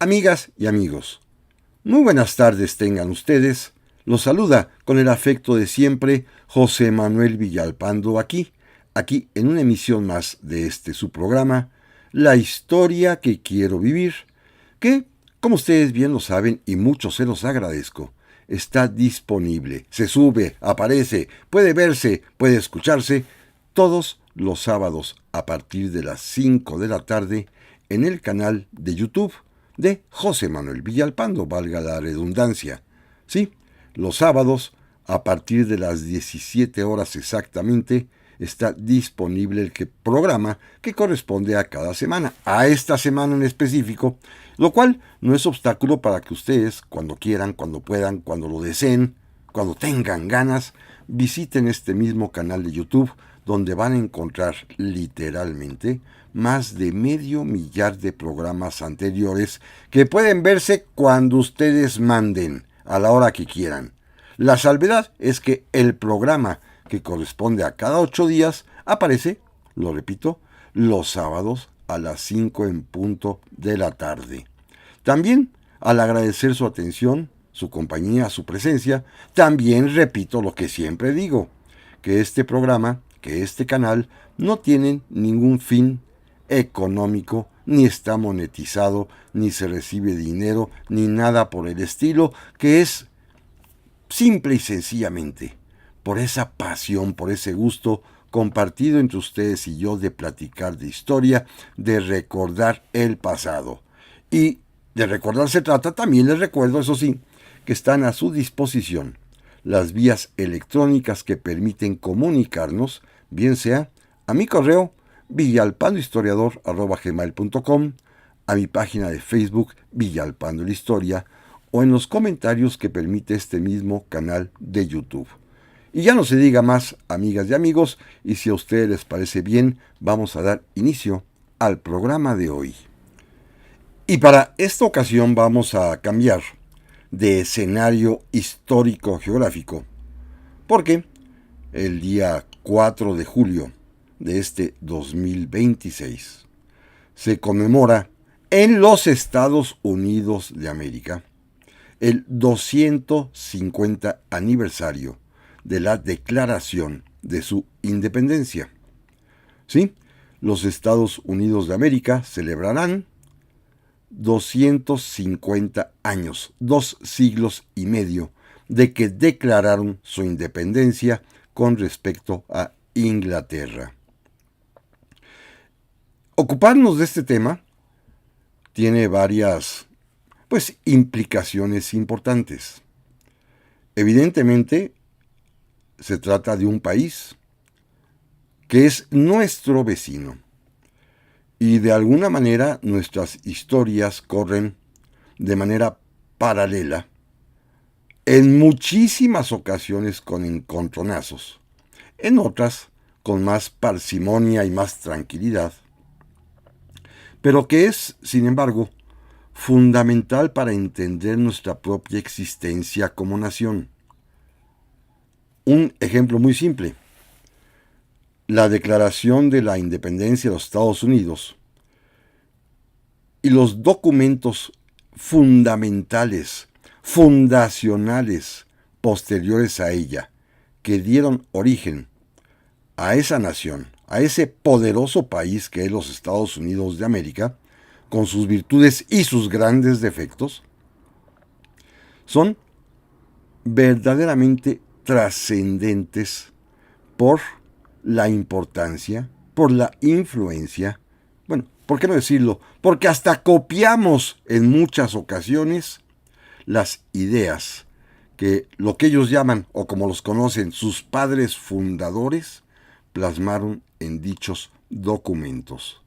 Amigas y amigos, muy buenas tardes tengan ustedes. Los saluda con el afecto de siempre José Manuel Villalpando aquí en una emisión más de su programa, La historia que quiero vivir, que, como ustedes bien lo saben y mucho se los agradezco, está disponible, se sube, aparece, puede verse, puede escucharse todos los sábados a partir de las 5 de la tarde en el canal de YouTube de José Manuel Villalpando, valga la redundancia. Sí, los sábados, a partir de las 17 horas exactamente, está disponible el programa que corresponde a cada semana, a esta semana en específico, lo cual no es obstáculo para que ustedes, cuando quieran, cuando puedan, cuando lo deseen, cuando tengan ganas, visiten este mismo canal de YouTube, donde van a encontrar literalmente más de 500,000 de programas anteriores que pueden verse cuando ustedes manden, a la hora que quieran. La salvedad es que el programa que corresponde a cada 8 días aparece, lo repito, los sábados a las 5 en punto de la tarde. También, al agradecer su atención, su compañía, su presencia, también repito lo que siempre digo, que este programa, que este canal, no tienen ningún fin económico, ni está monetizado, ni se recibe dinero, ni nada por el estilo, que es simple y sencillamente por esa pasión, por ese gusto compartido entre ustedes y yo de platicar de historia, de recordar el pasado. Y de recordar se trata, también les recuerdo, eso sí, que están a su disposición las vías electrónicas que permiten comunicarnos, bien sea a mi correo villalpandohistoriador@gmail.com, a mi página de Facebook Villalpando la Historia, o en los comentarios que permite este mismo canal de YouTube. Y ya no se diga más, amigas y amigos, y si a ustedes les parece bien, vamos a dar inicio al programa de hoy. Y para esta ocasión vamos a cambiar de escenario histórico-geográfico, porque el día 4 de julio de este 2026 se conmemora en los Estados Unidos de América el 250 aniversario de la declaración de su independencia. Sí, los Estados Unidos de América celebrarán 250 años, 2 siglos y medio, de que declararon su independencia con respecto a Inglaterra. Ocuparnos de este tema tiene varias, implicaciones importantes. Evidentemente, se trata de un país que es nuestro vecino. Y de alguna manera nuestras historias corren de manera paralela, en muchísimas ocasiones con encontronazos, en otras con más parsimonia y más tranquilidad, pero que es, sin embargo, fundamental para entender nuestra propia existencia como nación. Un ejemplo muy simple: la Declaración de la Independencia de los Estados Unidos y los documentos fundamentales, fundacionales, posteriores a ella, que dieron origen a esa nación, a ese poderoso país que es los Estados Unidos de América, con sus virtudes y sus grandes defectos, son verdaderamente trascendentes por la importancia, por la influencia, ¿por qué no decirlo? Porque hasta copiamos en muchas ocasiones las ideas que lo que ellos llaman, o como los conocen, sus padres fundadores, plasmaron en dichos documentos.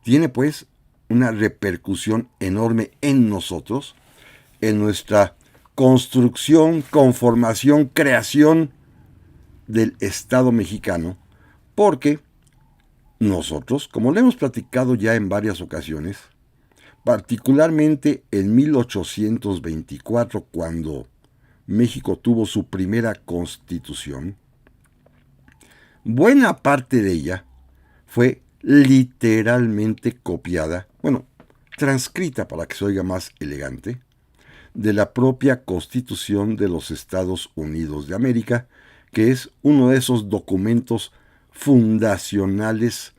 Tiene pues una repercusión enorme en nosotros, en nuestra construcción, conformación, creación del Estado mexicano, porque nosotros, como lo hemos platicado ya en varias ocasiones, particularmente en 1824, cuando México tuvo su primera constitución, buena parte de ella fue literalmente copiada, transcrita para que se oiga más elegante, de la propia Constitución de los Estados Unidos de América, que es uno de esos documentos fundamentales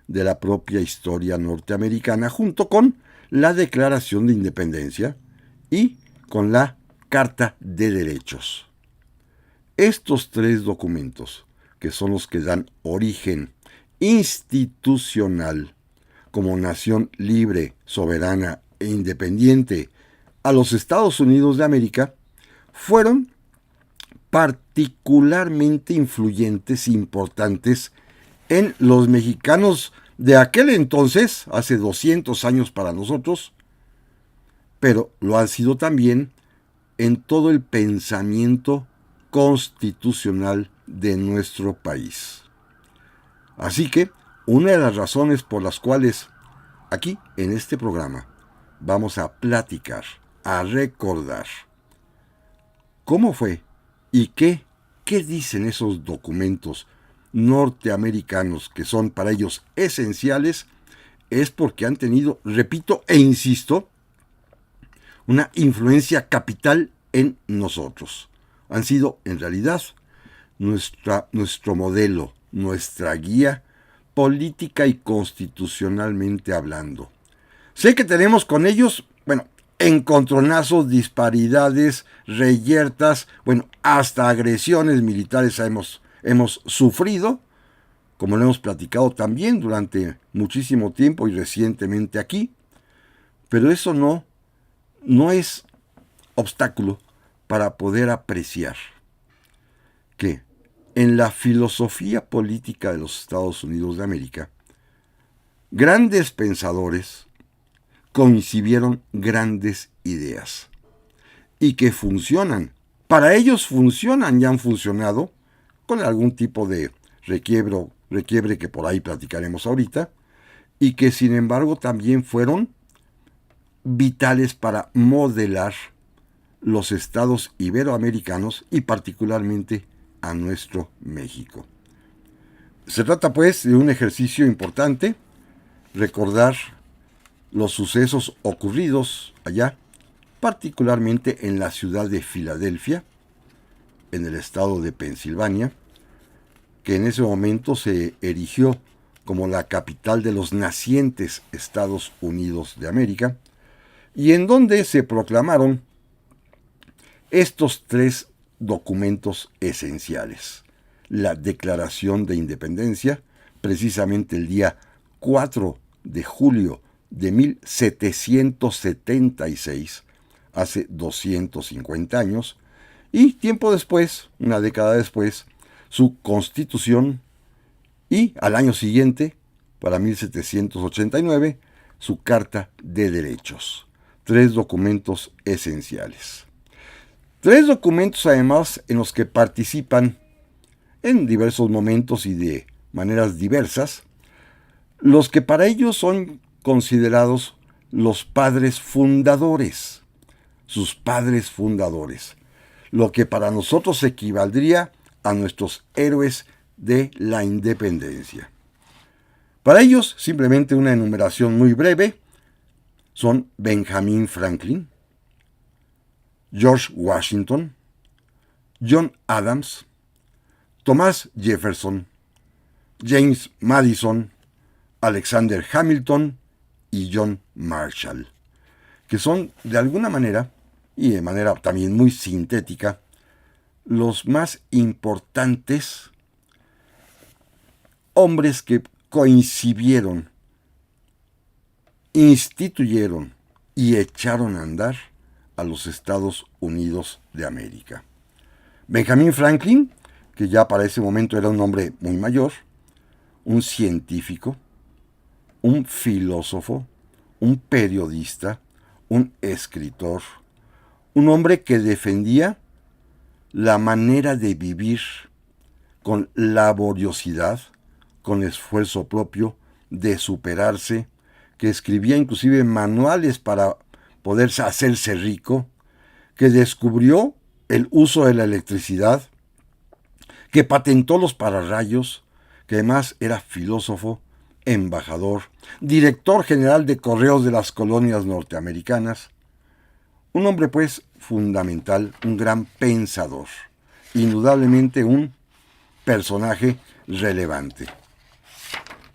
de la propia historia norteamericana, junto con la Declaración de Independencia y con la Carta de Derechos. Estos tres documentos, que son los que dan origen institucional como nación libre, soberana e independiente a los Estados Unidos de América, fueron particularmente influyentes e importantes en los mexicanos de aquel entonces, hace 200 años para nosotros, pero lo han sido también en todo el pensamiento constitucional de nuestro país. Así que, una de las razones por las cuales aquí, en este programa, vamos a platicar, a recordar cómo fue y qué dicen esos documentos norteamericanos que son para ellos esenciales, es porque han tenido, repito e insisto, una influencia capital en nosotros. Han sido, en realidad, nuestro modelo, nuestra guía política y constitucionalmente hablando. Sé que tenemos con ellos, encontronazos, disparidades, reyertas, hasta agresiones militares hemos sufrido, como lo hemos platicado también durante muchísimo tiempo y recientemente aquí, pero eso no es obstáculo para poder apreciar que en la filosofía política de los Estados Unidos de América, grandes pensadores concibieron grandes ideas y que funcionan. Para ellos funcionan y han funcionado con algún tipo de requiebre que por ahí platicaremos ahorita, y que sin embargo también fueron vitales para modelar los estados iberoamericanos y particularmente a nuestro México. Se trata pues de un ejercicio importante, recordar los sucesos ocurridos allá, particularmente en la ciudad de Filadelfia, en el estado de Pensilvania, que en ese momento se erigió como la capital de los nacientes Estados Unidos de América, y en donde se proclamaron estos tres documentos esenciales. La Declaración de Independencia, precisamente el día 4 de julio de 1776, hace 250 años, y tiempo después, una década después, su Constitución, y al año siguiente, para 1789, su Carta de Derechos. Tres documentos esenciales. Tres documentos además en los que participan en diversos momentos y de maneras diversas los que para ellos son considerados los padres fundadores, sus padres fundadores, lo que para nosotros equivaldría a nuestros héroes de la independencia. Para ellos, simplemente una enumeración muy breve, son Benjamin Franklin, George Washington, John Adams, Thomas Jefferson, James Madison, Alexander Hamilton y John Marshall, que son de alguna manera, y de manera también muy sintética, los más importantes hombres que coincidieron, instituyeron y echaron a andar a los Estados Unidos de América. Benjamin Franklin, que ya para ese momento era un hombre muy mayor, un científico, un filósofo, un periodista, un escritor, un hombre que defendía la manera de vivir con laboriosidad, con esfuerzo propio, de superarse, que escribía inclusive manuales para poder hacerse rico, que descubrió el uso de la electricidad, que patentó los pararrayos, que además era filósofo, embajador, director general de correos de las colonias norteamericanas. Un hombre, pues, fundamental, un gran pensador, indudablemente un personaje relevante.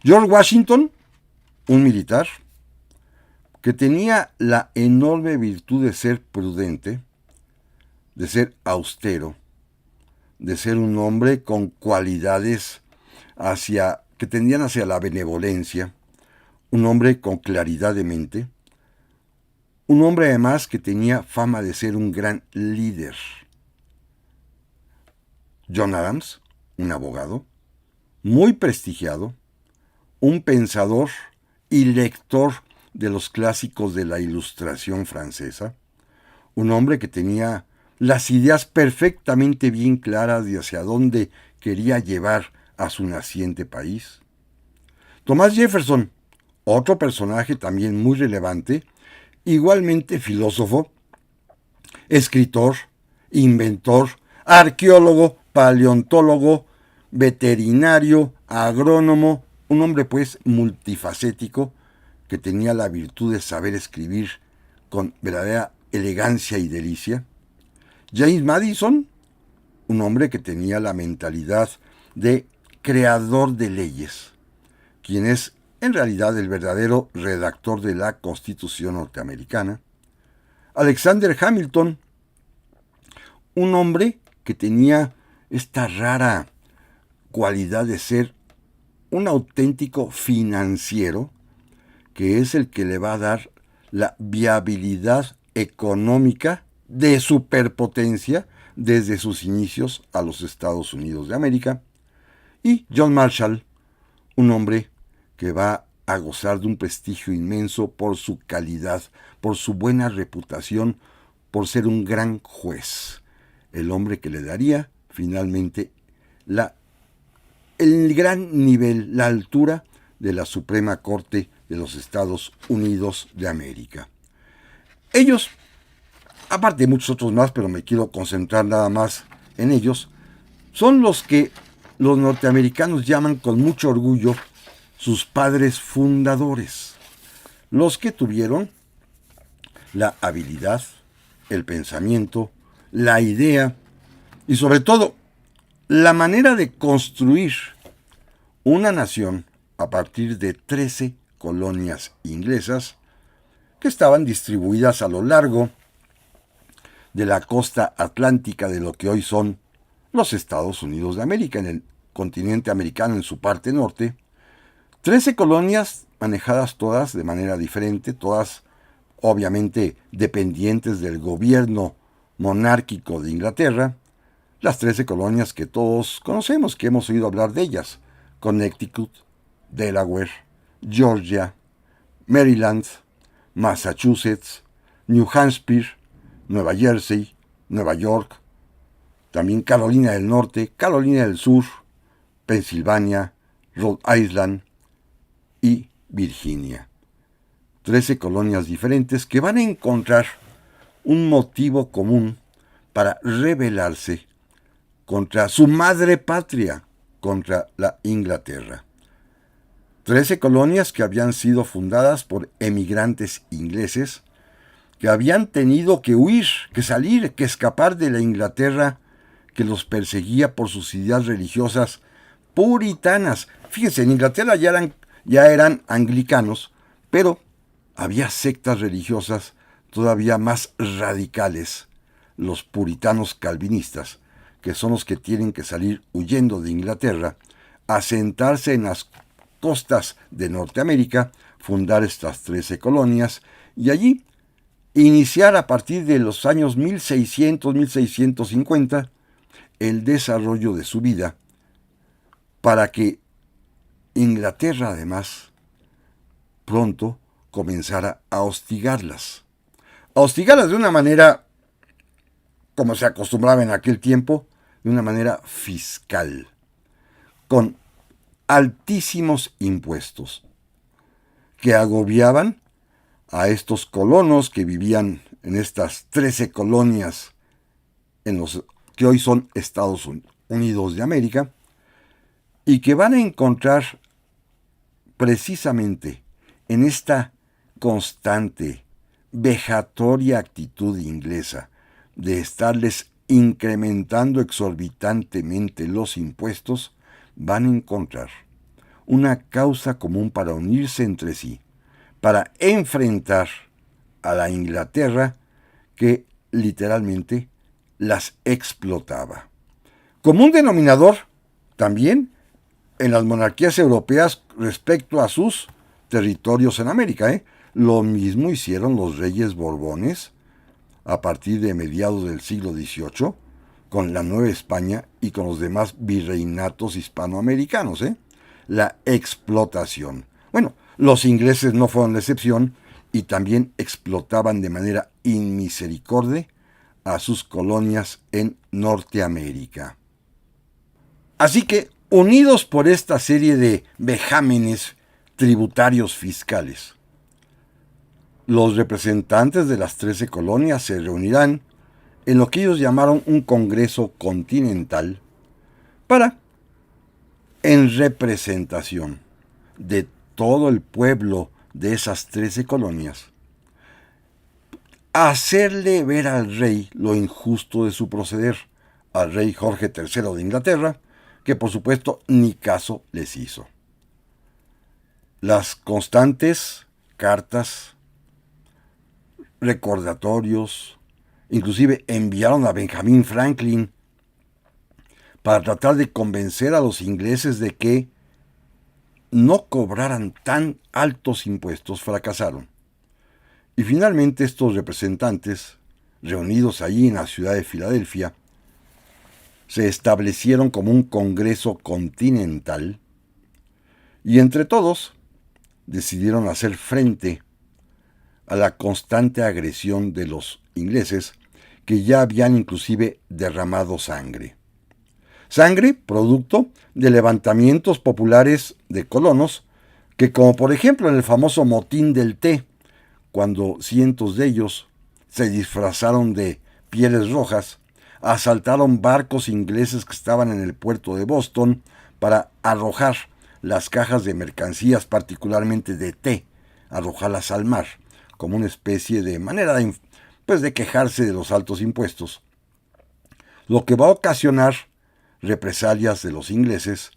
George Washington, un militar, que tenía la enorme virtud de ser prudente, de ser austero, de ser un hombre con cualidades que tendían hacia la benevolencia, un hombre con claridad de mente, un hombre además que tenía fama de ser un gran líder. John Adams, un abogado, muy prestigiado, un pensador y lector de los clásicos de la Ilustración francesa, un hombre que tenía las ideas perfectamente bien claras de hacia dónde quería llevar a su naciente país. Thomas Jefferson, otro personaje también muy relevante, igualmente filósofo, escritor, inventor, arqueólogo, paleontólogo, veterinario, agrónomo, un hombre pues multifacético que tenía la virtud de saber escribir con verdadera elegancia y delicia. James Madison, un hombre que tenía la mentalidad de creador de leyes, quien es en realidad el verdadero redactor de la Constitución norteamericana. Alexander Hamilton, un hombre que tenía esta rara cualidad de ser un auténtico financiero, que es el que le va a dar la viabilidad económica de superpotencia desde sus inicios a los Estados Unidos de América. Y John Marshall, un hombre que va a gozar de un prestigio inmenso por su calidad, por su buena reputación, por ser un gran juez, el hombre que le daría finalmente el gran nivel, la altura de la Suprema Corte de los Estados Unidos de América. Ellos, aparte de muchos otros más, pero me quiero concentrar nada más en ellos, son los que los norteamericanos llaman con mucho orgullo sus padres fundadores, los que tuvieron la habilidad, el pensamiento, la idea y sobre todo la manera de construir una nación a partir de 13 colonias inglesas que estaban distribuidas a lo largo de la costa atlántica de lo que hoy son los Estados Unidos de América, en el continente americano en su parte norte. 13 colonias manejadas todas de manera diferente, todas obviamente dependientes del gobierno monárquico de Inglaterra, las 13 colonias que todos conocemos, que hemos oído hablar de ellas: Connecticut, Delaware, Georgia, Maryland, Massachusetts, New Hampshire, Nueva Jersey, Nueva York, también Carolina del Norte, Carolina del Sur, Pensilvania, Rhode Island y Virginia. 13 colonias diferentes que van a encontrar un motivo común para rebelarse contra su madre patria, contra la Inglaterra. 13 colonias que habían sido fundadas por emigrantes ingleses, que habían tenido que huir, que salir, que escapar de la Inglaterra que los perseguía por sus ideas religiosas puritanas. Fíjense, en Inglaterra ya eran anglicanos, pero había sectas religiosas todavía más radicales, los puritanos calvinistas, que son los que tienen que salir huyendo de Inglaterra, asentarse en las costas de Norteamérica, fundar estas 13 colonias y allí iniciar a partir de los años 1600-1650 el desarrollo de su vida, para que Inglaterra además pronto comenzara a hostigarlas de una manera, como se acostumbraba en aquel tiempo, de una manera fiscal, con altísimos impuestos que agobiaban a estos colonos que vivían en estas 13 colonias en los que hoy son Estados Unidos de América, y que van a encontrar precisamente en esta constante, vejatoria actitud inglesa de estarles incrementando exorbitantemente los impuestos, van a encontrar una causa común para unirse entre sí, para enfrentar a la Inglaterra que literalmente las explotaba. Como un denominador también en las monarquías europeas respecto a sus territorios en América. Lo mismo hicieron los reyes borbones a partir de mediados del siglo XVIII con la Nueva España y con los demás virreinatos hispanoamericanos. La explotación. Bueno, los ingleses no fueron la excepción y también explotaban de manera inmisericordia a sus colonias en Norteamérica. Así que, unidos por esta serie de vejámenes tributarios fiscales, los representantes de las 13 colonias se reunirán en lo que ellos llamaron un Congreso Continental para, en representación de todo el pueblo de esas 13 colonias, hacerle ver al rey lo injusto de su proceder, al rey Jorge III de Inglaterra, que por supuesto ni caso les hizo. Las constantes cartas, recordatorios, inclusive enviaron a Benjamin Franklin para tratar de convencer a los ingleses de que no cobraran tan altos impuestos, fracasaron. Y finalmente estos representantes, reunidos allí en la ciudad de Filadelfia, se establecieron como un Congreso Continental y entre todos decidieron hacer frente a la constante agresión de los ingleses que ya habían inclusive derramado sangre. Sangre producto de levantamientos populares de colonos que, como por ejemplo en el famoso motín del té, cuando cientos de ellos se disfrazaron de pieles rojas, asaltaron barcos ingleses que estaban en el puerto de Boston para arrojar las cajas de mercancías, particularmente de té, arrojarlas al mar, como una especie de manera de quejarse de los altos impuestos, lo que va a ocasionar represalias de los ingleses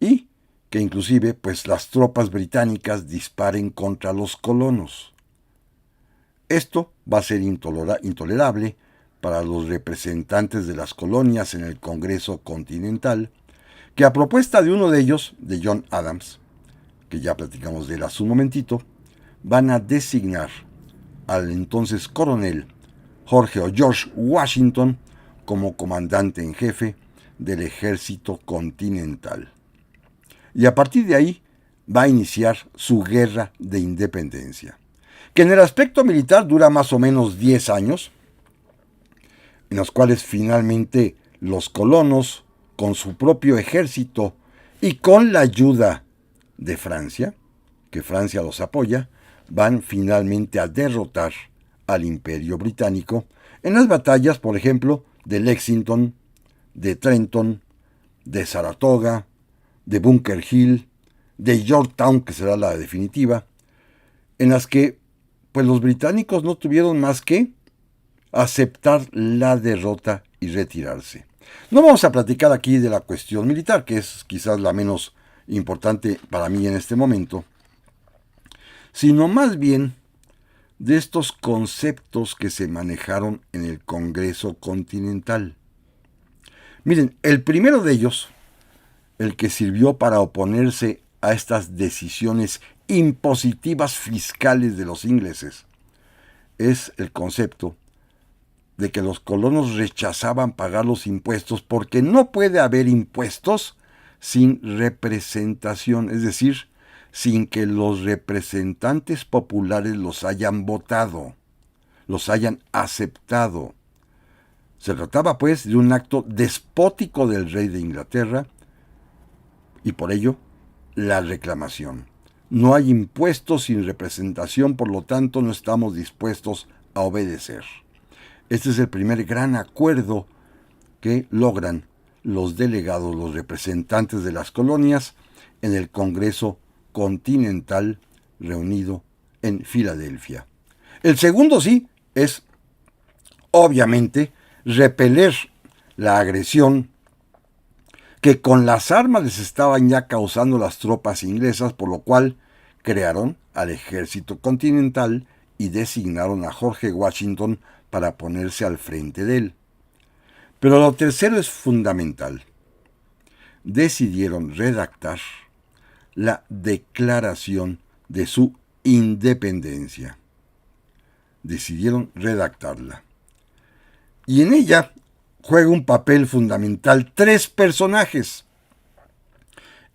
y que inclusive las tropas británicas disparen contra los colonos. Esto va a ser intolerable para los representantes de las colonias en el Congreso Continental, que a propuesta de uno de ellos, de John Adams, que ya platicamos de él hace un momentito, van a designar al entonces coronel Jorge o George Washington como comandante en jefe del ejército continental. Y a partir de ahí va a iniciar su guerra de independencia, que en el aspecto militar dura más o menos 10 años, en los cuales finalmente los colonos, con su propio ejército y con la ayuda de Francia, que Francia los apoya, van finalmente a derrotar al Imperio Británico en las batallas, por ejemplo, de Lexington, de Trenton, de Saratoga, de Bunker Hill, de Yorktown, que será la definitiva, en las que los británicos no tuvieron más que aceptar la derrota y retirarse. No vamos a platicar aquí de la cuestión militar, que es quizás la menos importante para mí en este momento, sino más bien de estos conceptos que se manejaron en el Congreso Continental. Miren, el primero de ellos, el que sirvió para oponerse a estas decisiones impositivas fiscales de los ingleses, es el concepto de que los colonos rechazaban pagar los impuestos porque no puede haber impuestos sin representación, es decir, sin que los representantes populares los hayan votado, los hayan aceptado. Se trataba, de un acto despótico del rey de Inglaterra y por ello la reclamación. No hay impuestos sin representación, por lo tanto no estamos dispuestos a obedecer. Este es el primer gran acuerdo que logran los delegados, los representantes de las colonias, en el Congreso Continental reunido en Filadelfia. El segundo sí es, obviamente, repeler la agresión que con las armas les estaban ya causando las tropas inglesas, por lo cual crearon al ejército continental y designaron a George Washington para ponerse al frente de él. Pero lo tercero es fundamental. Decidieron redactar la declaración de su independencia. Decidieron redactarla. Y en ella juega un papel fundamental 3 personajes.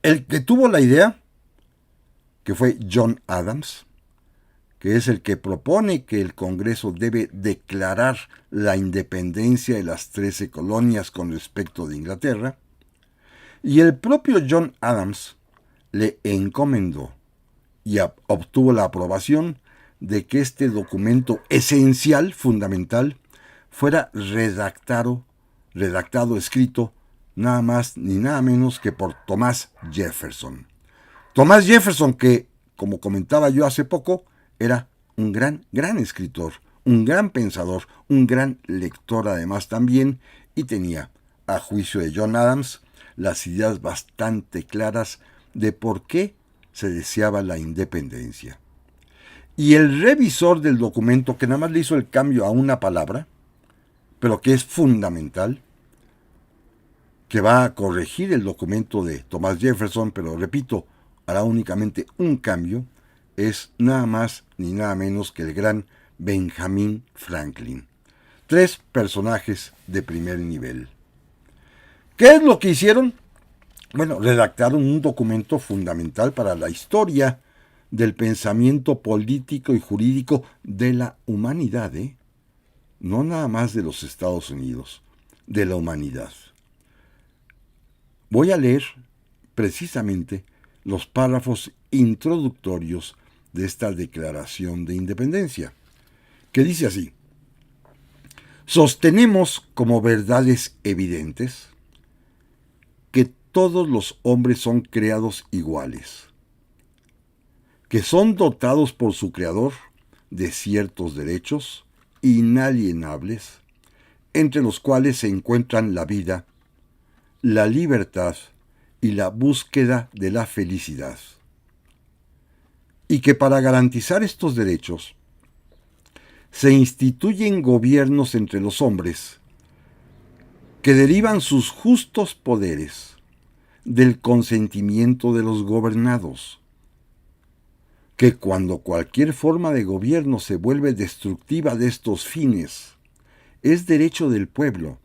El que tuvo la idea, que fue John Adams, que es el que propone que el Congreso debe declarar la independencia de las 13 colonias con respecto de Inglaterra, y el propio John Adams le encomendó y obtuvo la aprobación de que este documento esencial, fundamental, fuera redactado, escrito, nada más ni nada menos que por Thomas Jefferson. Thomas Jefferson, que, como comentaba yo hace poco, era un gran escritor, un gran pensador, un gran lector además también, y tenía, a juicio de John Adams, las ideas bastante claras de por qué se deseaba la independencia. Y el revisor del documento, que nada más le hizo el cambio a una palabra, pero que es fundamental, que va a corregir el documento de Thomas Jefferson, pero repito, hará únicamente un cambio, es nada más ni nada menos que el gran Benjamin Franklin. 3 personajes de primer nivel. ¿Qué es lo que hicieron? Bueno, redactaron un documento fundamental para la historia del pensamiento político y jurídico de la humanidad, no nada más de los Estados Unidos, de la humanidad. Voy a leer precisamente los párrafos introductorios de esta Declaración de Independencia, que dice así: sostenemos como verdades evidentes que todos los hombres son creados iguales, que son dotados por su Creador de ciertos derechos inalienables, entre los cuales se encuentran la vida, la libertad y la búsqueda de la felicidad, y que para garantizar estos derechos se instituyen gobiernos entre los hombres que derivan sus justos poderes del consentimiento de los gobernados, que cuando cualquier forma de gobierno se vuelve destructiva de estos fines, es derecho del pueblo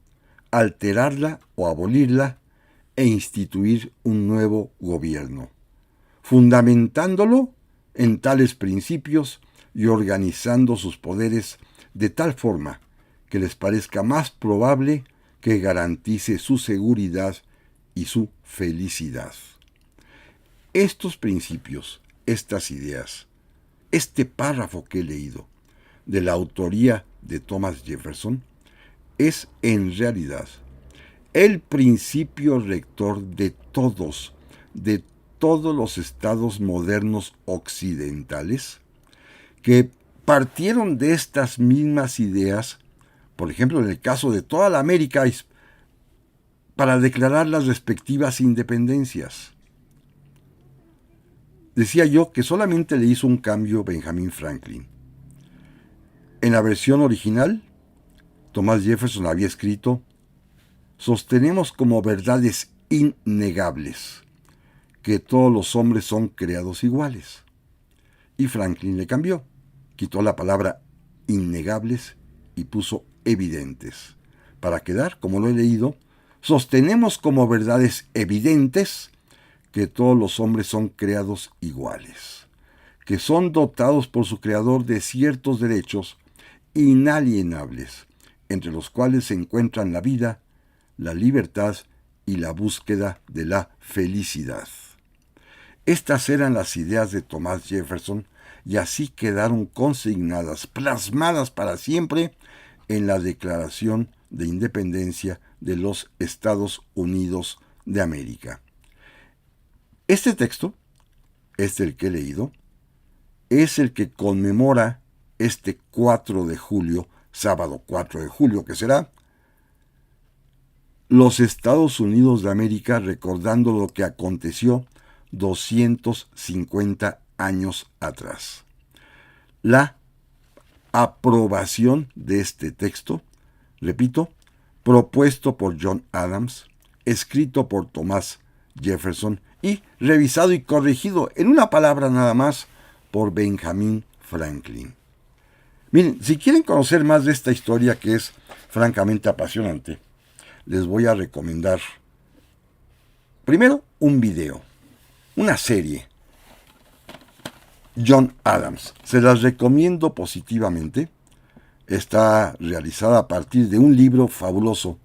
alterarla o abolirla e instituir un nuevo gobierno, fundamentándolo en tales principios y organizando sus poderes de tal forma que les parezca más probable que garantice su seguridad y su felicidad. Estos principios, estas ideas, este párrafo que he leído, de la autoría de Thomas Jefferson, es en realidad el principio rector de todos los estados modernos occidentales que partieron de estas mismas ideas, por ejemplo, en el caso de toda la América, para declarar las respectivas independencias. Decía yo que solamente le hizo un cambio Benjamin Franklin. En la versión original, Thomas Jefferson había escrito: sostenemos como verdades innegables que todos los hombres son creados iguales. Y Franklin le cambió, quitó la palabra innegables y puso evidentes, para quedar, como lo he leído: sostenemos como verdades evidentes que todos los hombres son creados iguales, que son dotados por su Creador de ciertos derechos inalienables, entre los cuales se encuentran la vida, la libertad y la búsqueda de la felicidad. Estas eran las ideas de Thomas Jefferson y así quedaron consignadas, plasmadas para siempre en la Declaración de Independencia de los Estados Unidos de América. Este texto el que he leído, es el que conmemora este 4 de julio, sábado 4 de julio, que será los Estados Unidos de América recordando lo que aconteció 250 años atrás. La aprobación de este texto, repito, propuesto por John Adams, escrito por Thomas Jefferson y revisado y corregido en una palabra nada más por Benjamin Franklin. Miren, si quieren conocer más de esta historia que es francamente apasionante, les voy a recomendar primero un video, una serie, John Adams. Se las recomiendo positivamente. Está realizada a partir de un libro fabuloso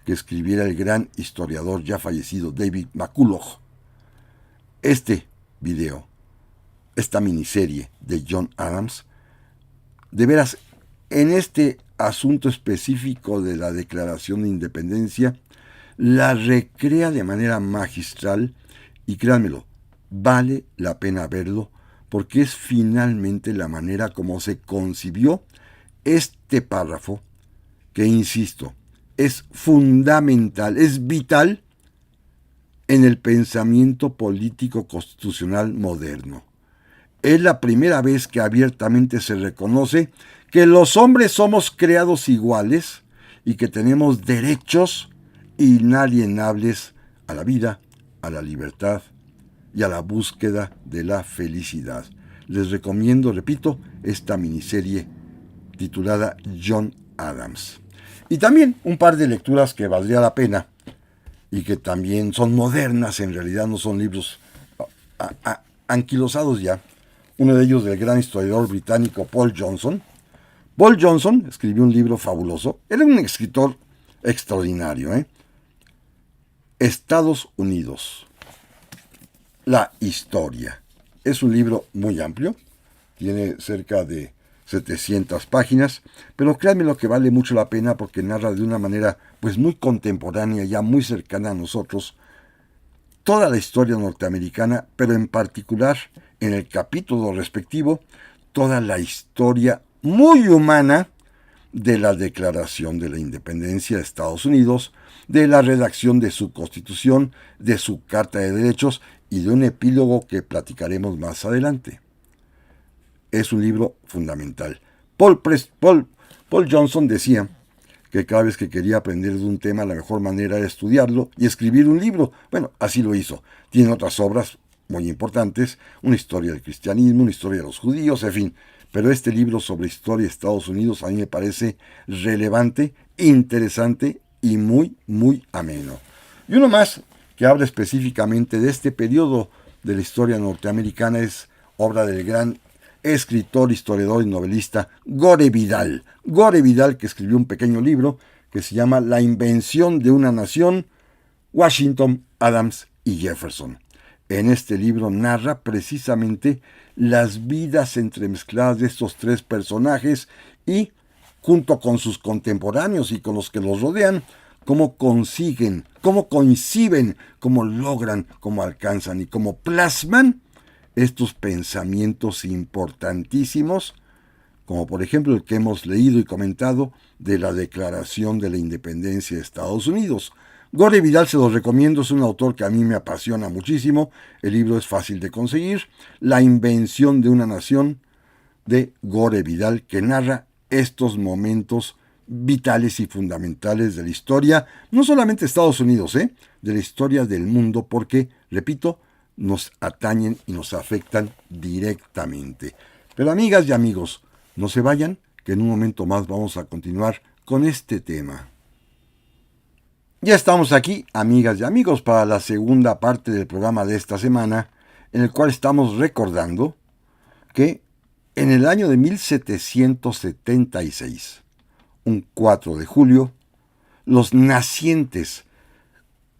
que escribiera el gran historiador ya fallecido David McCullough. Este video, esta miniserie de John Adams, de veras, en este asunto específico de la Declaración de Independencia, la recrea de manera magistral y créanmelo, vale la pena verlo porque es finalmente la manera como se concibió este párrafo que, insisto, es fundamental, es vital en el pensamiento político constitucional moderno. Es la primera vez que abiertamente se reconoce que los hombres somos creados iguales y que tenemos derechos inalienables a la vida, a la libertad y a la búsqueda de la felicidad. Les recomiendo, repito, esta miniserie titulada John Adams. Y también un par de lecturas que valdría la pena y que también son modernas, en realidad no son libros anquilosados ya. Uno de ellos del gran historiador británico Paul Johnson. Paul Johnson escribió un libro fabuloso. Era un escritor extraordinario, Estados Unidos, la historia. Es un libro muy amplio, tiene cerca de 700 páginas, pero créanme lo que vale mucho la pena porque narra de una manera pues muy contemporánea, ya muy cercana a nosotros, toda la historia norteamericana, pero en particular en el capítulo respectivo, toda la historia muy humana de la Declaración de la Independencia de Estados Unidos, de la redacción de su Constitución, de su Carta de Derechos y de un epílogo que platicaremos más adelante. Es un libro fundamental. Paul Johnson decía que cada vez que quería aprender de un tema, la mejor manera era estudiarlo y escribir un libro. Bueno, así lo hizo. Tiene otras obras muy importantes, una historia del cristianismo, una historia de los judíos, en fin. Pero este libro sobre historia de Estados Unidos a mí me parece relevante, interesante y muy, muy ameno. Y uno más que habla específicamente de este periodo de la historia norteamericana es obra del gran escritor, historiador y novelista Gore Vidal. Gore Vidal, que escribió un pequeño libro que se llama La invención de una nación, Washington, Adams y Jefferson. En este libro narra precisamente las vidas entremezcladas de estos tres personajes y, junto con sus contemporáneos y con los que los rodean, cómo consiguen, cómo coinciden, cómo logran, cómo alcanzan y cómo plasman estos pensamientos importantísimos, como por ejemplo el que hemos leído y comentado de la Declaración de la Independencia de Estados Unidos. Gore Vidal se los recomiendo, es un autor que a mí me apasiona muchísimo, el libro es fácil de conseguir, La invención de una nación, de Gore Vidal, que narra estos momentos vitales y fundamentales de la historia, no solamente de Estados Unidos, de la historia del mundo, porque, repito, nos atañen y nos afectan directamente. Pero amigas y amigos, no se vayan, que en un momento más vamos a continuar con este tema. Ya estamos aquí, amigas y amigos, para la segunda parte del programa de esta semana, en el cual estamos recordando que en el año de 1776, un 4 de julio, los nacientes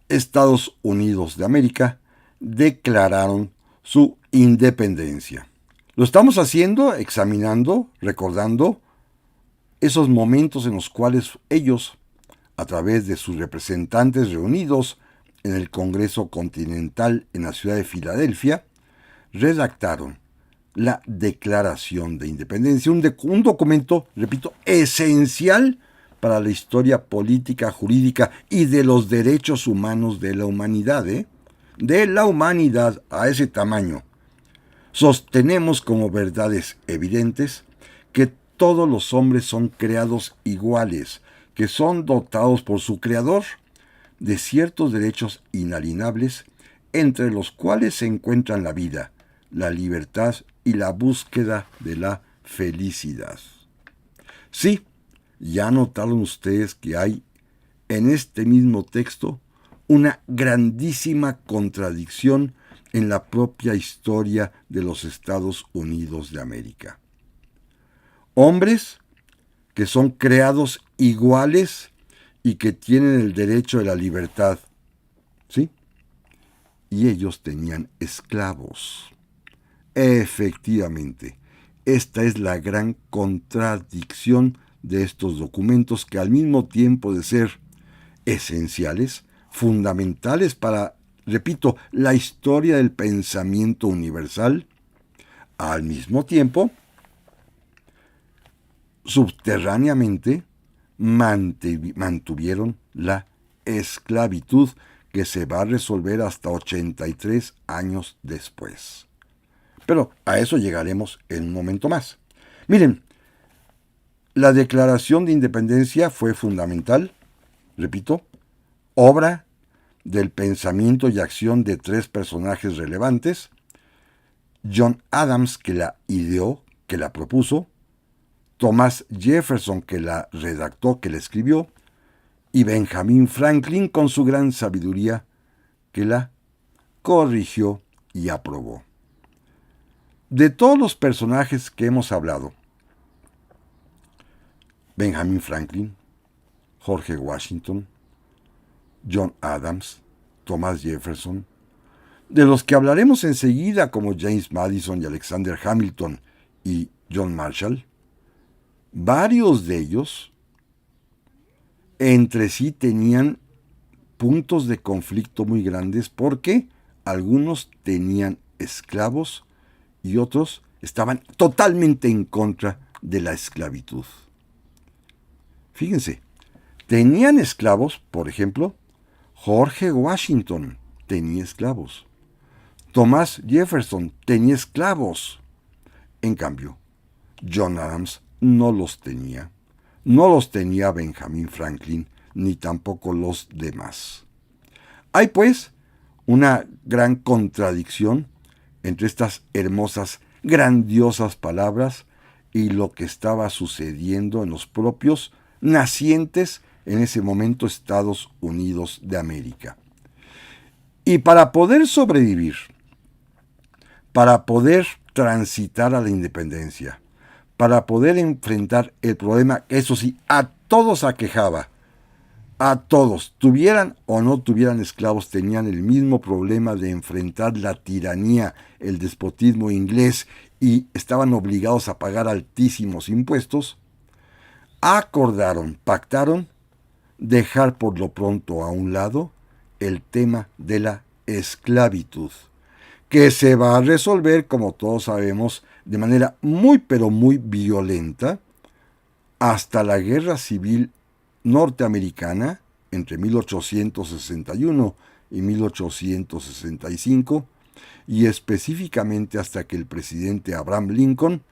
Estados Unidos de América declararon su independencia. Lo estamos haciendo, examinando, recordando esos momentos en los cuales ellos, a través de sus representantes reunidos en el Congreso Continental en la ciudad de Filadelfia, redactaron la Declaración de Independencia, un documento, repito, esencial para la historia política, jurídica y de los derechos humanos de la humanidad, de la humanidad a ese tamaño. Sostenemos como verdades evidentes que todos los hombres son creados iguales, que son dotados por su Creador de ciertos derechos inalienables, entre los cuales se encuentran la vida, la libertad y la búsqueda de la felicidad. Sí, ya notaron ustedes que hay en este mismo texto una grandísima contradicción en la propia historia de los Estados Unidos de América. Hombres que son creados iguales y que tienen el derecho de la libertad, ¿sí? Y ellos tenían esclavos. Efectivamente, esta es la gran contradicción de estos documentos que al mismo tiempo de ser esenciales, fundamentales para, repito, la historia del pensamiento universal, al mismo tiempo, subterráneamente, mantuvieron la esclavitud que se va a resolver hasta 83 años después. Pero a eso llegaremos en un momento más. Miren, la Declaración de Independencia fue fundamental, repito, obra del pensamiento y acción de tres personajes relevantes: John Adams, que la ideó, que la propuso; Thomas Jefferson, que la redactó, que la escribió; y Benjamin Franklin, con su gran sabiduría, que la corrigió y aprobó. De todos los personajes que hemos hablado, Benjamin Franklin, George Washington, John Adams, Thomas Jefferson, de los que hablaremos enseguida como James Madison y Alexander Hamilton y John Marshall, varios de ellos entre sí tenían puntos de conflicto muy grandes porque algunos tenían esclavos y otros estaban totalmente en contra de la esclavitud. Fíjense, tenían esclavos, por ejemplo, George Washington tenía esclavos. Thomas Jefferson tenía esclavos. En cambio, John Adams no los tenía. No los tenía Benjamin Franklin, ni tampoco los demás. Hay, pues, una gran contradicción entre estas hermosas, grandiosas palabras y lo que estaba sucediendo en los propios nacientes en ese momento Estados Unidos de América. Y para poder sobrevivir, para poder transitar a la independencia, para poder enfrentar el problema, eso sí, a todos aquejaba, a todos, tuvieran o no tuvieran esclavos, tenían el mismo problema de enfrentar la tiranía, el despotismo inglés, y estaban obligados a pagar altísimos impuestos. Pactaron dejar por lo pronto a un lado el tema de la esclavitud, que se va a resolver, como todos sabemos, de manera muy pero muy violenta hasta la Guerra Civil norteamericana entre 1861 y 1865, y específicamente hasta que el presidente Abraham Lincoln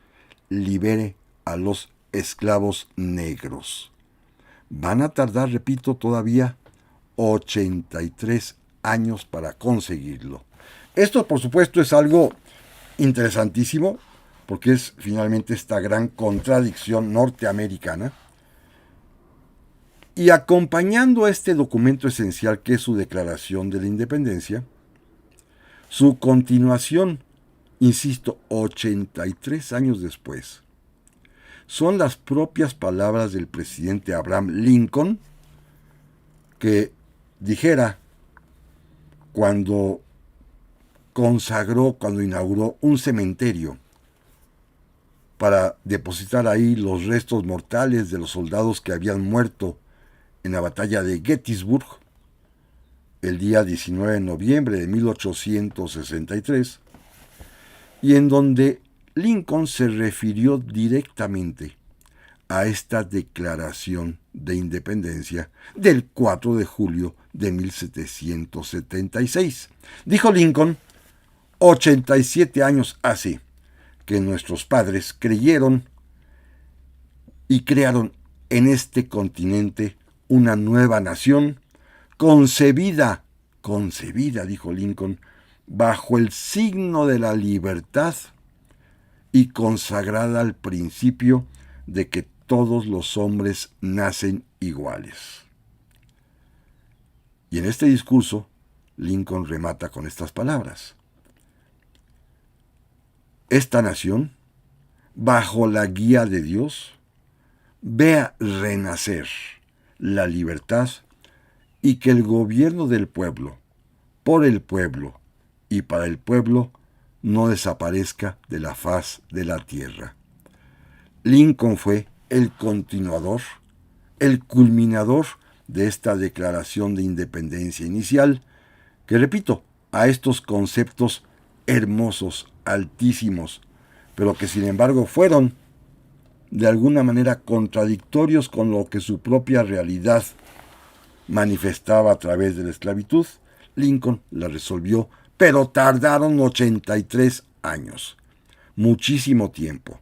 libere a los esclavos negros. Van a tardar, repito, todavía 83 años para conseguirlo. Esto, por supuesto, es algo interesantísimo, porque es finalmente esta gran contradicción norteamericana. Y acompañando a este documento esencial que es su Declaración de la Independencia, su continuación, insisto, 83 años después, son las propias palabras del presidente Abraham Lincoln, que dijera cuando inauguró un cementerio para depositar ahí los restos mortales de los soldados que habían muerto en la batalla de Gettysburg el día 19 de noviembre de 1863, y en donde Lincoln se refirió directamente a esta declaración de independencia del 4 de julio de 1776. Dijo Lincoln: 87 años hace que nuestros padres creyeron y crearon en este continente una nueva nación concebida, dijo Lincoln, bajo el signo de la libertad y consagrada al principio de que todos los hombres nacen iguales. Y en este discurso, Lincoln remata con estas palabras: esta nación, bajo la guía de Dios, vea renacer la libertad y que el gobierno del pueblo, por el pueblo y para el pueblo, no desaparezca de la faz de la tierra. Lincoln fue el continuador, el culminador de esta declaración de independencia inicial, que, repito, a estos conceptos hermosos, altísimos, pero que sin embargo fueron de alguna manera contradictorios con lo que su propia realidad manifestaba a través de la esclavitud, Lincoln la resolvió, pero tardaron 83 años, muchísimo tiempo.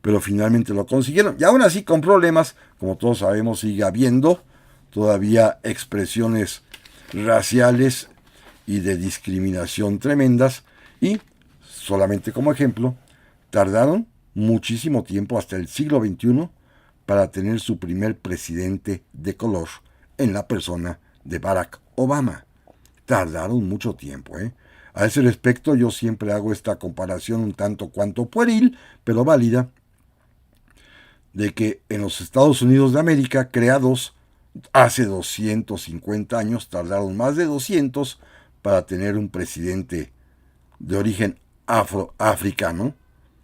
Pero finalmente lo consiguieron, y aún así con problemas, como todos sabemos, sigue habiendo todavía expresiones raciales y de discriminación tremendas, y solamente como ejemplo, tardaron muchísimo tiempo, hasta el siglo XXI, para tener su primer presidente de color, en la persona de Barack Obama. Tardaron mucho tiempo, ¿eh? A ese respecto yo siempre hago esta comparación un tanto cuanto pueril, pero válida, de que en los Estados Unidos de América, creados hace 250 años, tardaron más de 200 para tener un presidente de origen afroafricano,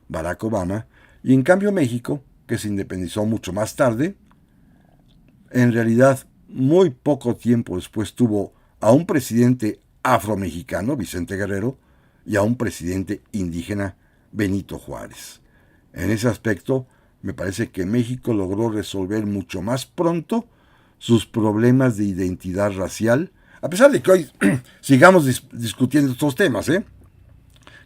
Barack Obama, y en cambio México, que se independizó mucho más tarde, en realidad muy poco tiempo después tuvo a un presidente afromexicano, Vicente Guerrero, y a un presidente indígena, Benito Juárez. En ese aspecto, me parece que México logró resolver mucho más pronto sus problemas de identidad racial, a pesar de que hoy sigamos discutiendo estos temas,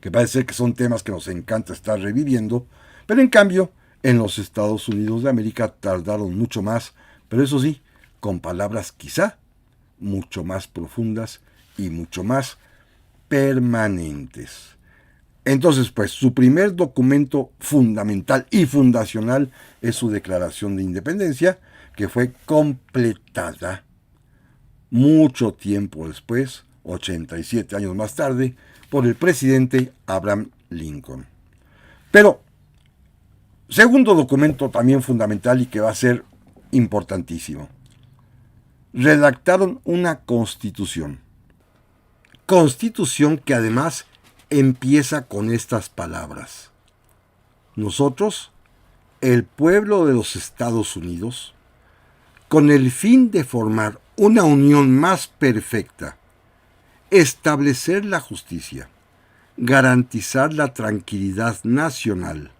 que parece que son temas que nos encanta estar reviviendo, pero en cambio, en los Estados Unidos de América tardaron mucho más, pero eso sí, con palabras quizá mucho más profundas y mucho más permanentes. Entonces, pues, su primer documento fundamental y fundacional es su Declaración de Independencia, que fue completada mucho tiempo después, 87 años más tarde, por el presidente Abraham Lincoln. Pero, segundo documento también fundamental y que va a ser importantísimo: redactaron una constitución. Constitución que además empieza con estas palabras: nosotros, el pueblo de los Estados Unidos, con el fin de formar una unión más perfecta, establecer la justicia, garantizar la tranquilidad nacional,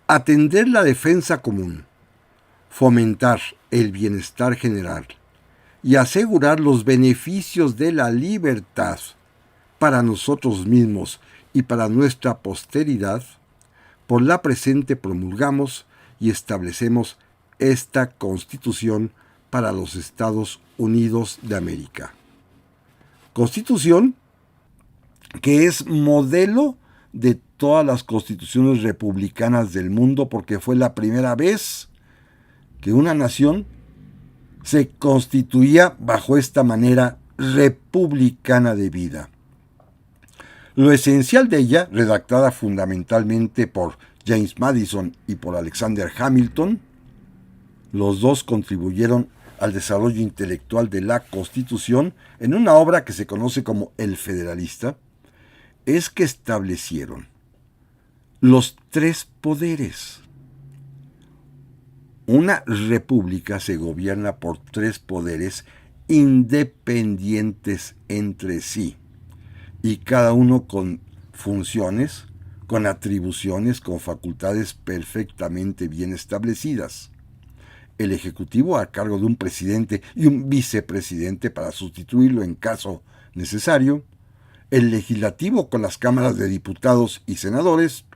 atender la defensa común, fomentar el bienestar general y asegurar los beneficios de la libertad para nosotros mismos y para nuestra posteridad, por la presente promulgamos y establecemos esta Constitución para los Estados Unidos de América. Constitución que es modelo de todas las constituciones republicanas del mundo, porque fue la primera vez que una nación se constituía bajo esta manera republicana de vida. Lo esencial de ella, redactada fundamentalmente por James Madison y por Alexander Hamilton, los dos contribuyeron al desarrollo intelectual de la Constitución en una obra que se conoce como El Federalista, es que establecieron los tres poderes. Una república se gobierna por tres poderes independientes entre sí, y cada uno con funciones con atribuciones, con facultades perfectamente bien establecidas. El Ejecutivo a cargo de un presidente y un vicepresidente para sustituirlo en caso necesario, el Legislativo con las cámaras de diputados y senadores,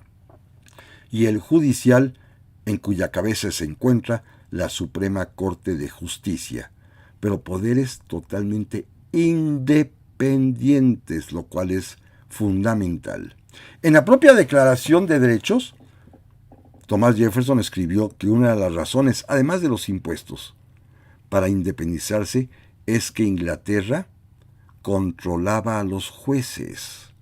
y el Judicial, en cuya cabeza se encuentra la Suprema Corte de Justicia, pero poderes totalmente independientes, lo cual es fundamental. En la propia Declaración de Derechos, Thomas Jefferson escribió que una de las razones, además de los impuestos, para independizarse es que Inglaterra controlaba a los jueces,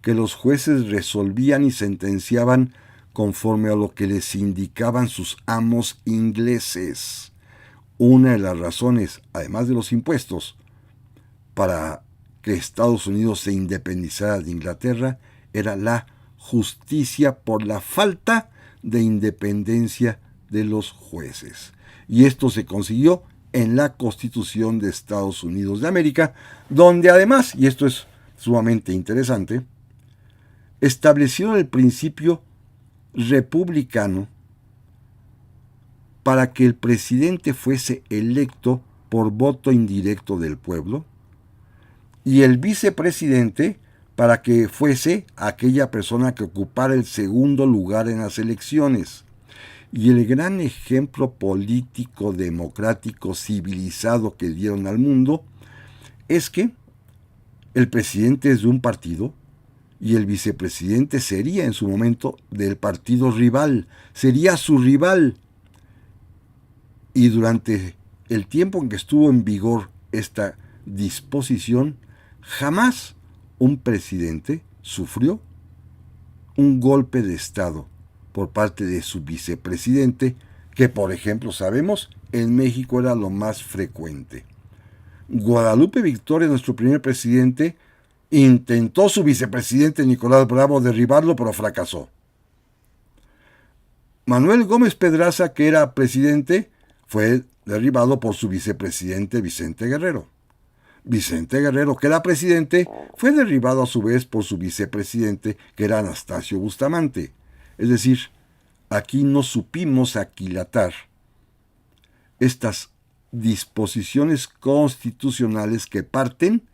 que los jueces resolvían y sentenciaban conforme a lo que les indicaban sus amos ingleses. Una de las razones, además de los impuestos, para que Estados Unidos se independizara de Inglaterra era la justicia por la falta de independencia de los jueces. Y esto se consiguió en la Constitución de Estados Unidos de América, donde además, y esto es sumamente interesante, establecieron el principio republicano para que el presidente fuese electo por voto indirecto del pueblo y el vicepresidente para que fuese aquella persona que ocupara el segundo lugar en las elecciones. Y el gran ejemplo político, democrático, civilizado que dieron al mundo es que el presidente es de un partido y el vicepresidente sería en su momento del partido rival, sería su rival. Y durante el tiempo en que estuvo en vigor esta disposición, jamás un presidente sufrió un golpe de Estado por parte de su vicepresidente, que por ejemplo sabemos en México era lo más frecuente. Guadalupe Victoria, nuestro primer presidente, intentó su vicepresidente Nicolás Bravo derribarlo, pero fracasó. Manuel Gómez Pedraza, que era presidente, fue derribado por su vicepresidente Vicente Guerrero. Vicente Guerrero, que era presidente, fue derribado a su vez por su vicepresidente, que era Anastasio Bustamante. Es decir, aquí no supimos aquilatar estas disposiciones constitucionales que parten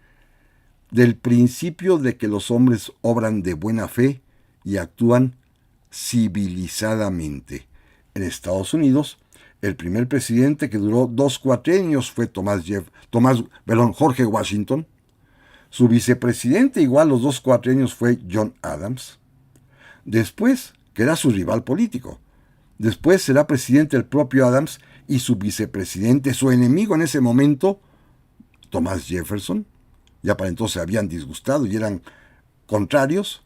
del principio de que los hombres obran de buena fe y actúan civilizadamente. En Estados Unidos, el primer presidente que duró 2 cuatrienios fue Jorge Washington. Su vicepresidente, igual los 2 cuatrienios, fue John Adams. Después, que era su rival político. Después será presidente el propio Adams y su vicepresidente, su enemigo en ese momento, Thomas Jefferson. Ya para entonces se habían disgustado y eran contrarios.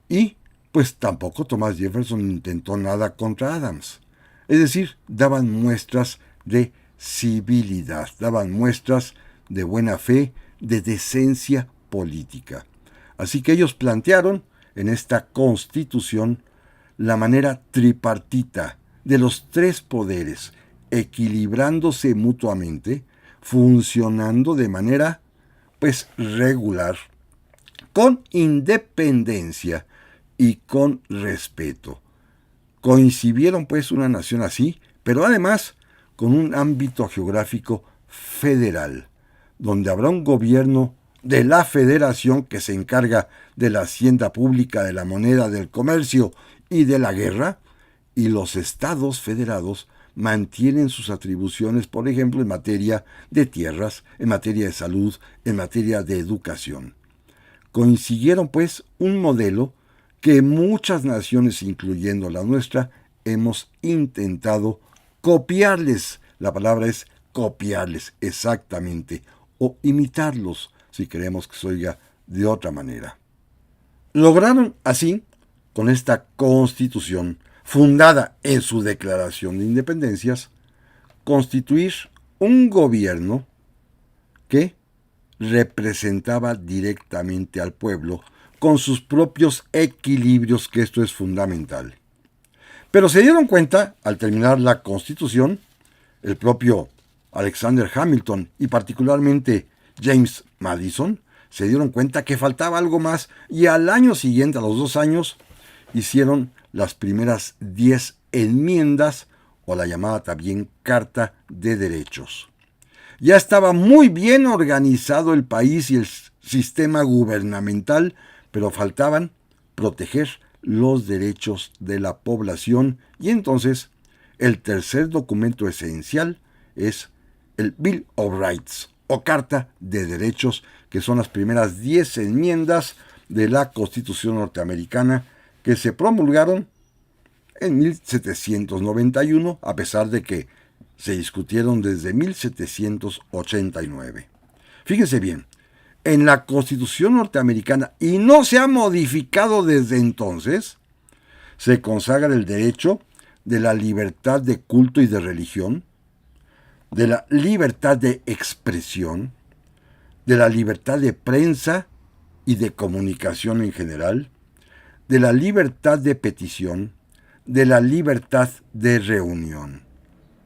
Y pues tampoco Thomas Jefferson intentó nada contra Adams. Es decir, daban muestras de civilidad, daban muestras de buena fe, de decencia política. Así que ellos plantearon en esta Constitución la manera tripartita de los 3 poderes, equilibrándose mutuamente, funcionando de manera pues regular, con independencia y con respeto. Coincidieron pues una nación así, pero además con un ámbito geográfico federal, donde habrá un gobierno de la federación que se encarga de la hacienda pública, de la moneda, del comercio y de la guerra, y los estados federados mantienen sus atribuciones, por ejemplo, en materia de tierras, en materia de salud, en materia de educación. Consiguieron, pues, un modelo que muchas naciones, incluyendo la nuestra, hemos intentado copiarles. La palabra es copiarles, exactamente, o imitarlos, si queremos que se oiga de otra manera. Lograron así, con esta Constitución, fundada en su Declaración de Independencias, constituir un gobierno que representaba directamente al pueblo con sus propios equilibrios, que esto es fundamental. Pero se dieron cuenta, al terminar la Constitución, el propio Alexander Hamilton y particularmente James Madison, se dieron cuenta que faltaba algo más y al año siguiente, a los 2 años, hicieron las primeras 10 enmiendas o la llamada también Carta de Derechos. Ya estaba muy bien organizado el país y el sistema gubernamental, pero faltaban proteger los derechos de la población y entonces el tercer documento esencial es el Bill of Rights o Carta de Derechos, que son las primeras 10 enmiendas de la Constitución norteamericana que se promulgaron en 1791, a pesar de que se discutieron desde 1789. Fíjense bien, en la Constitución norteamericana, y no se ha modificado desde entonces, se consagra el derecho de la libertad de culto y de religión, de la libertad de expresión, de la libertad de prensa y de comunicación en general, de la libertad de petición, de la libertad de reunión.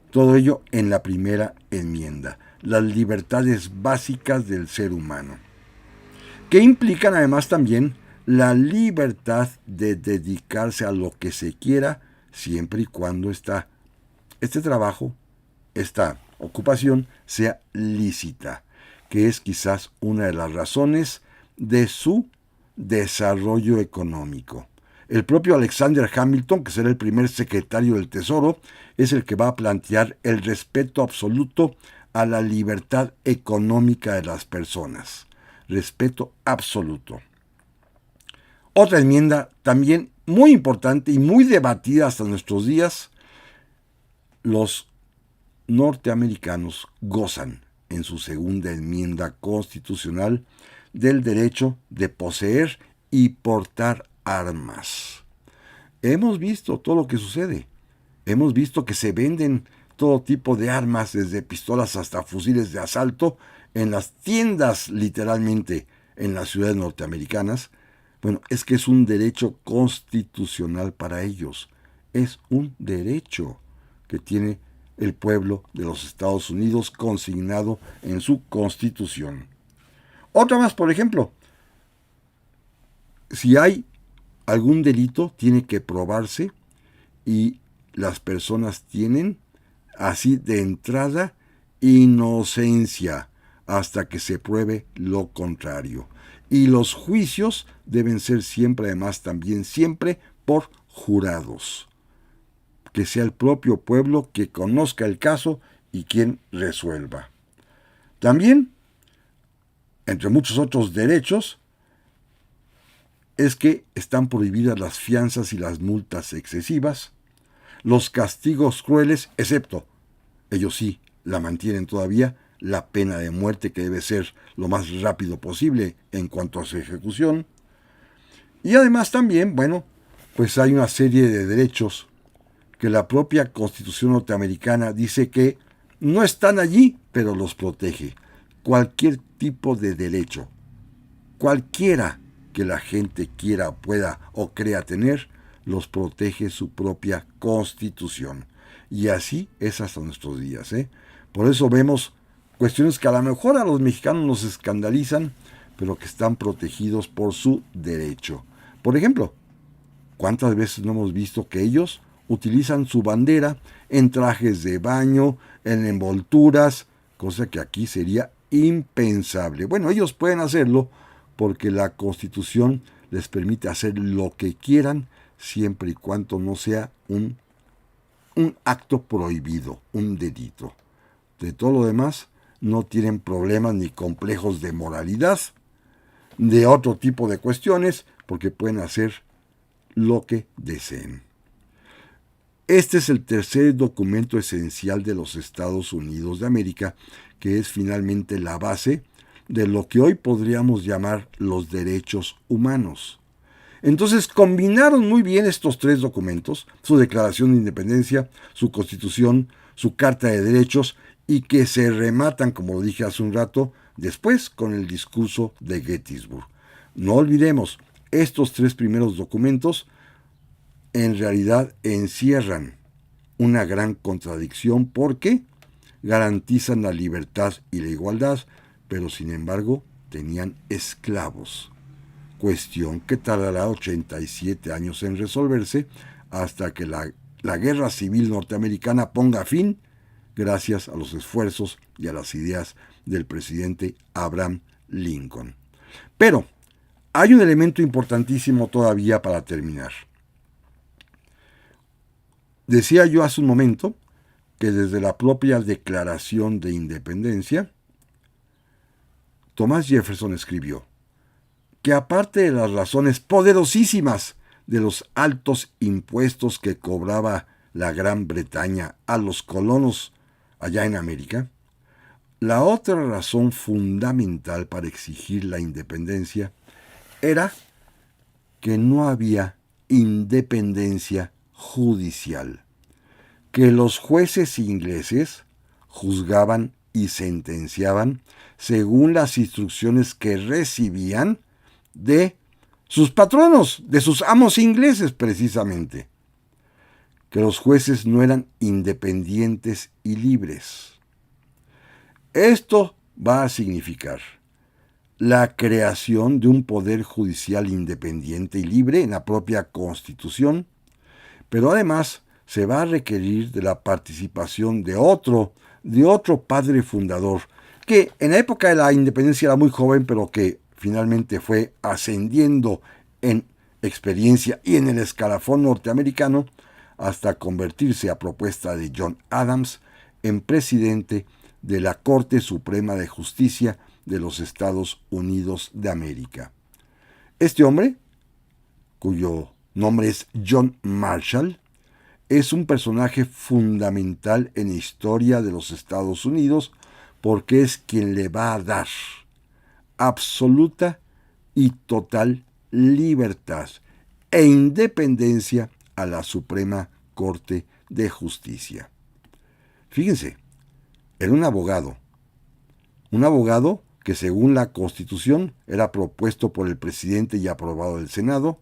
Todo ello en la primera enmienda, las libertades básicas del ser humano, que implican además también la libertad de dedicarse a lo que se quiera, siempre y cuando este trabajo, esta ocupación, sea lícita, que es quizás una de las razones de su desarrollo económico. El propio Alexander Hamilton, que será el primer secretario del Tesoro, es el que va a plantear el respeto absoluto a la libertad económica de las personas. Respeto absoluto. Otra enmienda también muy importante y muy debatida hasta nuestros días: los norteamericanos gozan en su segunda enmienda constitucional del derecho de poseer y portar armas. Hemos visto todo lo que sucede. Hemos visto que se venden todo tipo de armas, desde pistolas hasta fusiles de asalto, en las tiendas, literalmente, en las ciudades norteamericanas. Bueno, es que es un derecho constitucional para ellos. Es un derecho que tiene el pueblo de los Estados Unidos consignado en su Constitución. Otra más, por ejemplo, si hay algún delito, tiene que probarse y las personas tienen, así de entrada, inocencia hasta que se pruebe lo contrario. Y los juicios deben ser siempre, además, también siempre por jurados. Que sea el propio pueblo que conozca el caso y quien resuelva. También, entre muchos otros derechos, es que están prohibidas las fianzas y las multas excesivas, los castigos crueles, excepto, ellos sí, la mantienen todavía, la pena de muerte, que debe ser lo más rápido posible en cuanto a su ejecución. Y además también, bueno, pues hay una serie de derechos que la propia Constitución norteamericana dice que no están allí, pero los protege. Cualquier tipo de derecho, cualquiera que la gente quiera, pueda o crea tener, los protege su propia Constitución. Y así es hasta nuestros días, ¿eh? Por eso vemos cuestiones que a lo mejor a los mexicanos nos escandalizan, pero que están protegidos por su derecho. Por ejemplo, ¿cuántas veces no hemos visto que ellos utilizan su bandera en trajes de baño, en envolturas, cosa que aquí sería impensable? Bueno, ellos pueden hacerlo porque la Constitución les permite hacer lo que quieran, siempre y cuando no sea un acto prohibido, un delito. De todo lo demás, no tienen problemas ni complejos de moralidad, de otro tipo de cuestiones, porque pueden hacer lo que deseen. Este es el tercer documento esencial de los Estados Unidos de América, que es finalmente la base de lo que hoy podríamos llamar los derechos humanos. Entonces combinaron muy bien estos tres documentos, su Declaración de Independencia, su Constitución, su Carta de Derechos, y que se rematan, como lo dije hace un rato, después con el discurso de Gettysburg. No olvidemos, estos tres primeros documentos en realidad encierran una gran contradicción porque garantizan la libertad y la igualdad, pero sin embargo tenían esclavos. cuestión que tardará 87 años en resolverse hasta que la guerra civil norteamericana ponga fin gracias a los esfuerzos y a las ideas del presidente Abraham Lincoln. Pero hay un elemento importantísimo todavía para terminar. Decía yo hace un momento que desde la propia Declaración de Independencia, Thomas Jefferson escribió que aparte de las razones poderosísimas de los altos impuestos que cobraba la Gran Bretaña a los colonos allá en América, la otra razón fundamental para exigir la independencia era que no había independencia judicial, que los jueces ingleses juzgaban y sentenciaban según las instrucciones que recibían de sus patronos, de sus amos ingleses precisamente, que los jueces no eran independientes y libres. Esto va a significar la creación de un poder judicial independiente y libre en la propia Constitución, pero además se va a requerir de la participación de otro padre fundador, que en la época de la independencia era muy joven, pero que finalmente fue ascendiendo en experiencia y en el escalafón norteamericano hasta convertirse a propuesta de John Adams en presidente de la Corte Suprema de Justicia de los Estados Unidos de América. Este hombre, cuyo nombre es John Marshall, es un personaje fundamental en la historia de los Estados Unidos porque es quien le va a dar absoluta y total libertad e independencia a la Suprema Corte de Justicia. Fíjense, era un abogado que según la Constitución era propuesto por el presidente y aprobado del Senado,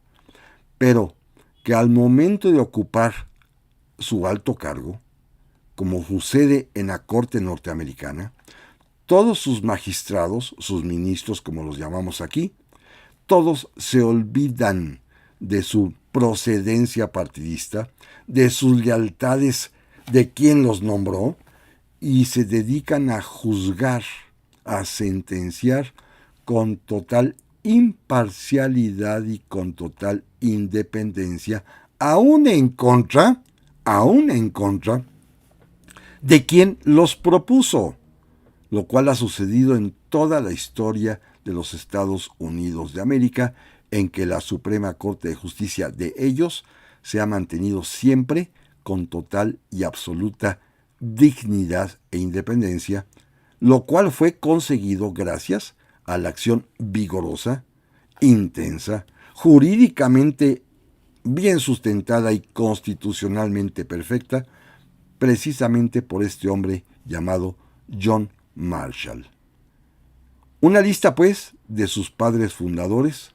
pero que al momento de ocupar su alto cargo, como sucede en la Corte norteamericana, todos sus magistrados, sus ministros como los llamamos aquí, todos se olvidan de su procedencia partidista, de sus lealtades de quien los nombró, y se dedican a juzgar, a sentenciar con total imparcialidad y con total independencia, aún en contra de quien los propuso, lo cual ha sucedido en toda la historia de los Estados Unidos de América, en que la Suprema Corte de Justicia de ellos se ha mantenido siempre con total y absoluta dignidad e independencia, lo cual fue conseguido gracias a la acción vigorosa, intensa, jurídicamente bien sustentada y constitucionalmente perfecta, precisamente por este hombre llamado John Marshall. Una lista, pues, de sus padres fundadores,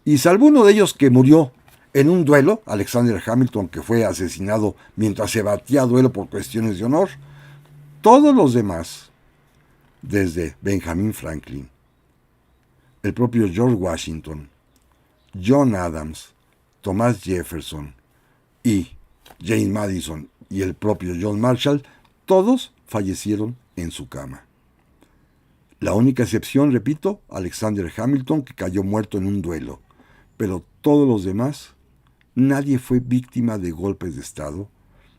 y salvo uno de ellos que murió en un duelo, Alexander Hamilton, que fue asesinado mientras se batía a duelo por cuestiones de honor, todos los demás, desde Benjamin Franklin, el propio George Washington, John Adams, Thomas Jefferson y James Madison y el propio John Marshall, todos fallecieron en su cama. La única excepción, repito, Alexander Hamilton, que cayó muerto en un duelo, pero todos los demás, nadie fue víctima de golpes de Estado,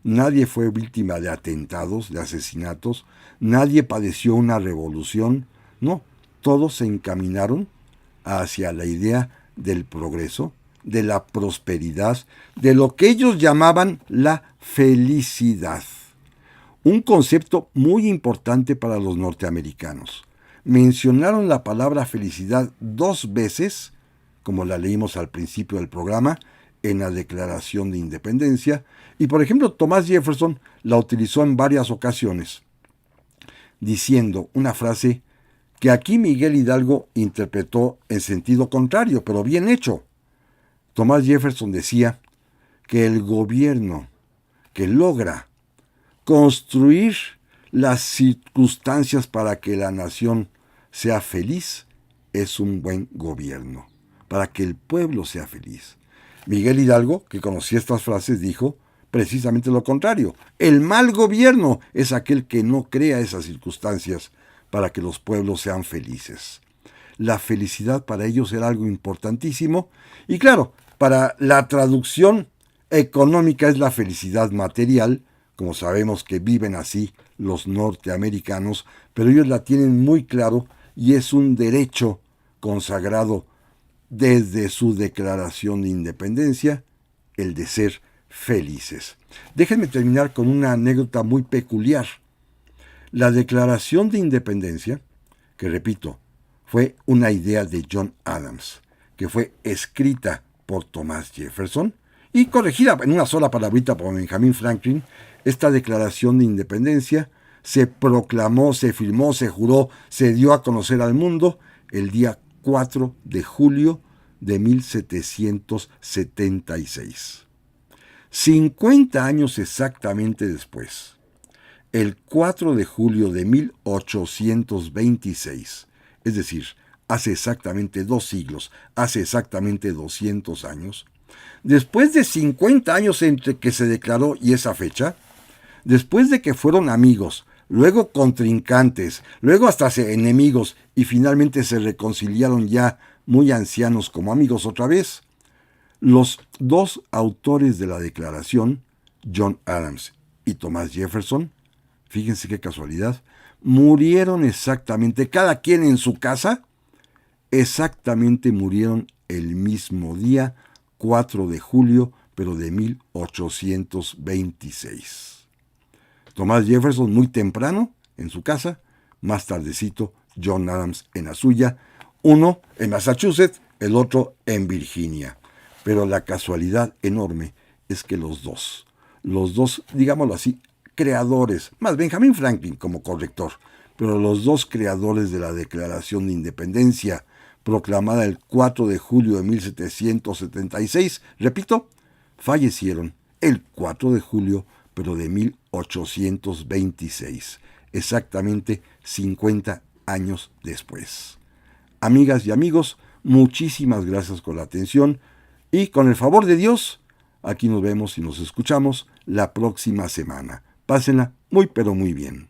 nadie fue víctima de atentados, de asesinatos, nadie padeció una revolución, no, todos se encaminaron hacia la idea del progreso, de la prosperidad, de lo que ellos llamaban la felicidad. Un concepto muy importante para los norteamericanos. Mencionaron la palabra felicidad 2 veces, como la leímos al principio del programa, en la Declaración de Independencia, y por ejemplo Thomas Jefferson la utilizó en varias ocasiones, diciendo una frase que aquí Miguel Hidalgo interpretó en sentido contrario, pero bien hecho. Thomas Jefferson decía que el gobierno que logra construir las circunstancias para que la nación sea feliz es un buen gobierno. para que el pueblo sea feliz. Miguel Hidalgo, que conocía estas frases, dijo precisamente lo contrario. El mal gobierno es aquel que no crea esas circunstancias para que los pueblos sean felices. La felicidad para ellos era algo importantísimo y claro, para la traducción económica es la felicidad material, como sabemos que viven así los norteamericanos, pero ellos la tienen muy claro y es un derecho consagrado desde su declaración de independencia, el de ser felices. Déjenme terminar con una anécdota muy peculiar. La declaración de independencia, que repito, fue una idea de John Adams, que fue escrita por Thomas Jefferson y corregida en una sola palabrita por Benjamin Franklin. Esta declaración de independencia se proclamó, se firmó, se juró, se dio a conocer al mundo el día 4 de julio de 1776. 50 años exactamente después, el 4 de julio de 1826, es decir, hace exactamente 2 siglos, hace exactamente 200 años, después de 50 años entre que se declaró y esa fecha, después de que fueron amigos, luego contrincantes, luego hasta enemigos y finalmente se reconciliaron ya muy ancianos como amigos otra vez, los dos autores de la declaración, John Adams y Thomas Jefferson, fíjense qué casualidad, murieron exactamente, cada quien en su casa, exactamente murieron el mismo día, 4 de julio, pero de 1826. Thomas Jefferson muy temprano en su casa, más tardecito John Adams en la suya, uno en Massachusetts, el otro en Virginia. Pero la casualidad enorme es que los dos, digámoslo así, creadores, más Benjamin Franklin como corrector, pero los dos creadores de la Declaración de Independencia, proclamada el 4 de julio de 1776, repito, fallecieron el 4 de julio, pero de 1826, exactamente 50 años después. Amigas y amigos, muchísimas gracias por la atención y con el favor de Dios, aquí nos vemos y nos escuchamos la próxima semana. Pásenla muy pero muy bien.